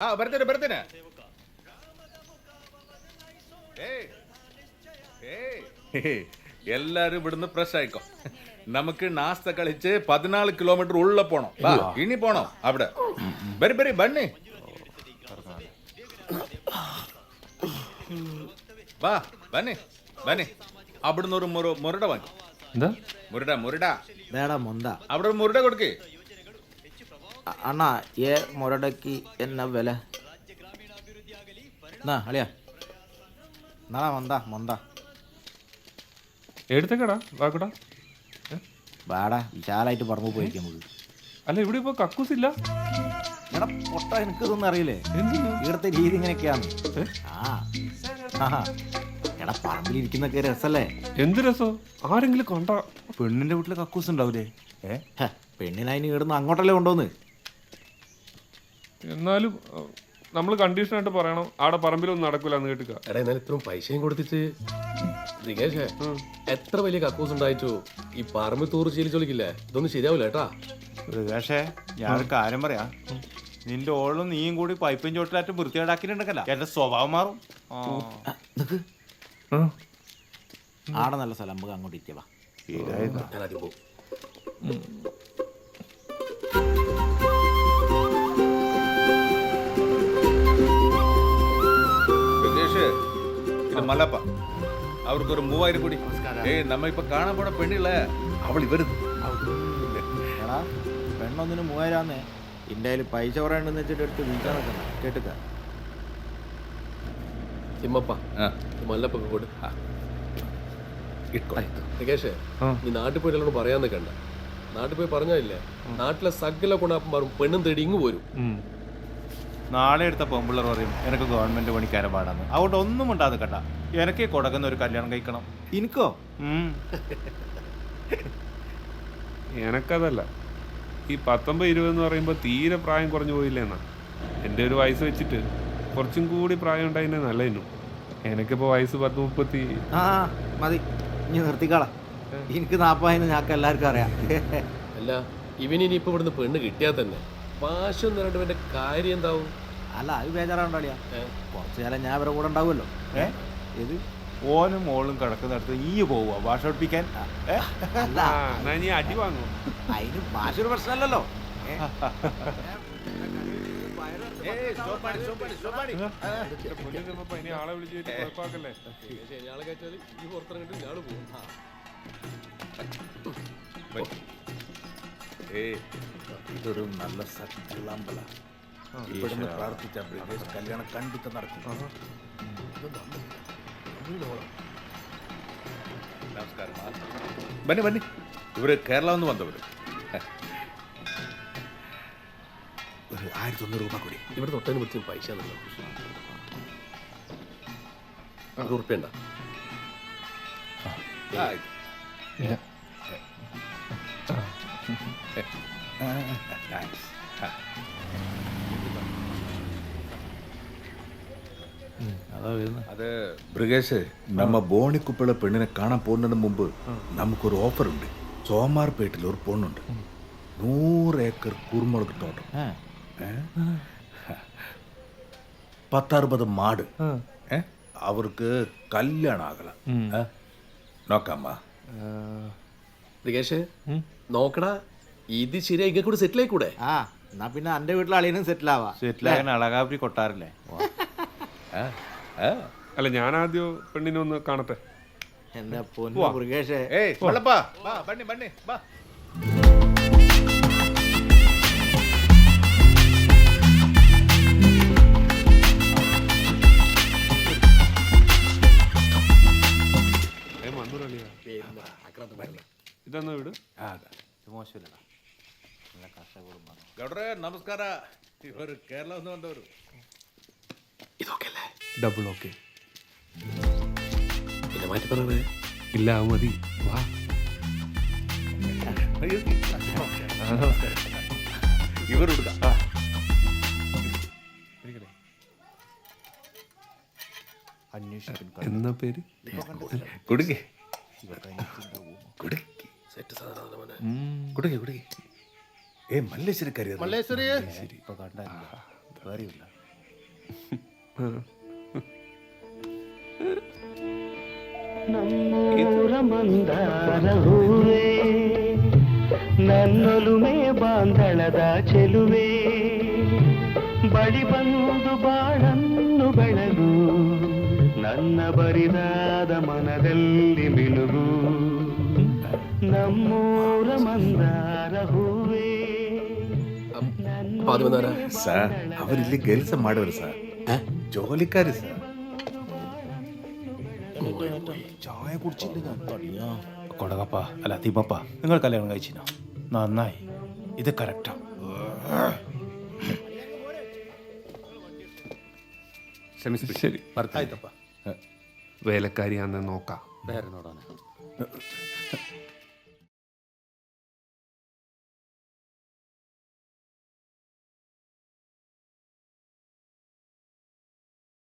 ಬರ್ತೇನೆ എല്ലാരും ഇവിടുന്ന് ഫ്രഷ് ആയിക്കോ. നമുക്ക് നാസ്ത കളിച്ച് 14 കിലോമീറ്റർ ഉള്ള പോണം. ഇനി പോണോ അവിടെ? ബരി ബണ്ണി വാ ബണ്ണി ബണ്ണി. അവിടുന്ന് ഒരു മുരട വാങ്ങി. മുരട മുരട അവിടെ ഒരു മുരട കൊടുക്കേ. അണ്ണാ ഏ മുരടക്ക് എന്നാ വില? അളിയാ മൊന്ത എടുത്തേക്കടാ വാക്കടാ. വാടാ വിശാലായിട്ട് പറമ്പ് പോയിരിക്കും നമുക്ക്. അല്ല ഇവിടെ ഇപ്പൊ കക്കൂസില്ല. എടാ പൊട്ട എനിക്കിതൊന്നും അറിയില്ലേ ഇവിടുത്തെ രീതി ഇങ്ങനെയൊക്കെയാണ്. എടാ പറമ്പിലിരിക്കുന്നൊക്കെ രസല്ലേ? എന്ത് രസോ? ആരെങ്കിലും കണ്ട പെണ്ണിന്റെ വീട്ടില് കക്കൂസ് ഉണ്ടാവൂലേ? പെണ്ണിനതിന് ഇവിടുന്ന് അങ്ങോട്ടല്ലേ കൊണ്ടുവന്ന്. എന്നാലും നമ്മൾ കണ്ടീഷനായിട്ട് പറയണം ആടെ പറമ്പിലൊന്നും നടക്കൂല എന്ന് കേട്ടുക. എടാ എന്നാലും ഇത്രയും പൈസയും കൊടുത്തിട്ട് ദികേഷേ എത്ര വലിയ കക്കൂസ് ഉണ്ടായിട്ടോ ഈ പറമ്പ് തൂറ് ശീലിച്ചോളിക്കില്ലേ? ഇതൊന്നും ശരിയാവില്ല കേട്ടാ. മൃഗേഷേ ഞാനൊരു കാര്യം പറയാ. നിന്റെ ഓളും നീയും കൂടി പൈപ്പും ചോട്ടിലാറ്റും വൃത്തികേടാക്കിയിട്ടുണ്ടല്ലോ എന്റെ സ്വഭാവം മാറും. ആടെ നല്ല സ്ഥലം നമുക്ക് അങ്ങോട്ട് ഇരിക്കവാ. ഞാൻ ആദ്യം പോകും. ഇത് മലപ്പ അവർക്ക് ഒരു 3000 കൂടി. നമ്മ ഇപ്പൊ കാണാൻ പോണ പെണ്ണില്ല അവൾ ഇവരുത്. എടാ പെണ്ണൊന്നിന് 3000 ഇന്ത്യയിൽ പൈസ കുറയണ്ടെന്ന് വെച്ചിട്ട് എടുത്ത് വീട്ടാൻ നിൽക്കണം കേട്ടുക. തിമ്മപ്പ മല്ലപ്പൊക്കെ കൊടു. ദികേഷേ നീ നാട്ടിൽ പോയിട്ട് പറയാൻ നിൽക്കണ്ട. നാട്ടിൽ പോയി പറഞ്ഞാലില്ലേ നാട്ടിലെ സകല ഗുണാപ്പം മാറും. പെണ്ണും തേടി ഇങ്ങ് പോരും. നാളെ എടുത്ത പെമ്പിള്ളർ പറയും എനിക്ക് ഗവൺമെന്റ് പണിക്കാരെ പാടാന്ന്. അതുകൊണ്ട് ഒന്നും ഉണ്ടാതെ കേട്ട എനിക്ക് കൊടുക്കുന്ന ഒരു കല്യാണം കഴിക്കണം. എനിക്കോ? എനക്കതല്ല, ഈ 19-20 എന്ന് പറയുമ്പോൾ തീരെ പ്രായം കുറഞ്ഞു പോയില്ലേ എന്നാ. എൻ്റെ ഒരു വയസ്സ് വെച്ചിട്ട് കുറച്ചും കൂടി പ്രായം ഉണ്ടായിരുന്നേ നല്ലതിനു. എനിക്കിപ്പോൾ വയസ്സ് 10-30. മതി ഇനി നിർത്തിക്കളാ. എനിക്ക് 40 ഞങ്ങൾക്ക് എല്ലാവർക്കും അറിയാം. അല്ല ഇവനിനി ഇപ്പൊ ഇവിടുന്ന് പെണ്ണ് കിട്ടിയാൽ തന്നെ വാശം നിരണ്ടവന്റെ കാര്യം എന്താവും? അല്ല അത് ബേജാറാണ്ടാളിയാ. കുറച്ചു കാലം ഞാൻ അവരെ കൂടെ ഉണ്ടാവുമല്ലോ. ഇത് ഓനും മോളും കിടക്കുന്നിടത്ത് ഈ പോവുക ഭാഷ പഠിപ്പിക്കാൻ. നീ അടി വാങ്ങും. അതിന് ഭാഷ ഒരു പ്രശ്നമല്ലല്ലോ. ആളെ വിളിച്ചു കുഴപ്പമാക്കല്ലേ. ശരിയാളെ കയറ്റാൽ ഈ പുറത്തിറങ്ങിട്ട് ഞാള് പോകും. ഇതൊരു നല്ല സത്യളാമ്പല. ഇവിടുന്ന് പ്രാർത്ഥിച്ച ബ്രിഗേഷ് കല്യാണം കണ്ടിട്ട് നടക്കും. നമസ്കാരം. ബന്നി ബന്നി ഇവര് കേരള വന്നവര്. ഒരു 1100 രൂപ കൂടി. ഇവിടെ തൊട്ടതിന് വിളിച്ചും പൈസ ഉറുപ്പ്യണ്ട. അത് ബ്രിഗേഷ് നമ്മ ബോണിക്കുപ്പിള പെണ്ണിനെ കാണാൻ പോകുന്നതിന് മുമ്പ് നമുക്കൊരു ഓഫർ ഉണ്ട്. സോമാർപേട്ടിൽ ഒരു പൊണ്ണുണ്ട്. 100 ഏക്കർ കുരുമുളക് തോട്ടം, 10-60 മാട്. അവർക്ക് കല്യാണം ആകല. നോക്കാമ്മ ദികേഷേ നോക്കടാ. ഇത് ശരിയാ ഇങ്ങനെ കൂടെ സെറ്റിൽ ആയിക്കൂടെ? എന്നാ പിന്നെ എന്റെ വീട്ടിൽ അളിയനും സെറ്റിൽ ആവാ. സെറ്റിലാകാൻ അളകാപുരി കൊട്ടാറില്ലേ? അല്ല ഞാൻ ആദ്യം പെണ്ണിനെ ഒന്ന് കാണട്ടെ. എന്റെ പൊന്നു മൃഗേഷേ. ബണ്ണി ബണ്ണി ബാ. ഇതെന്നാ വീട്? മോശമില്ലടാ. ಗೌಡ್ರೆ ನಮಸ್ಕಾರ. ಇವರು ಕೇರಳದಿಂದ ಬಂದವರು. ഇതൊക്കെ അല്ലേ ഡബിൾ ഓക്കെ. പിന്നെ മാറ്റി പറഞ്ഞേ ഇല്ല മതി വാ. ഇവർ എന്നാ പേര്? കുടുങ്ങി സെറ്റ് സാധനം. കുടുങ്ങി കുടുങ്ങി. മല്ലേശ്വരി കറിയ. ഇപ്പൊ കണ്ടില്ല. ನಮ್ಮೂರ ಮಂದಾರ ಹೂವೇ ನನ್ನೊಲುಮೆ ಬಾಂಧಳದ ಚೆಲುವೆ ಬಳಿ ಬಂದು ಬಾಳನ್ನು ಬೆಳಗು ನನ್ನ ಬರಿದಾದ ಮನದಲ್ಲಿ ಮಿನುಗು ನಮ್ಮೂರ ಮಂದಾರ ಹೂವೇ പാതിവന്നാരാ സാർ അവരില്ലേ ಕೆಲಸ ಮಾಡೋರು സാർ ജോലിക്കാര് സാർ ചായ കുടിച്ചില്ല ഞാൻ തടിയാ കൊടകപ്പ അല്ല തിമ്മപ്പ നിങ്ങൾ കല്യാണം കഴിച്ചിനോ നന്നായി ഇത് കറക്റ്റാ ശരി വേലക്കാരിയാന്ന് നോക്കാം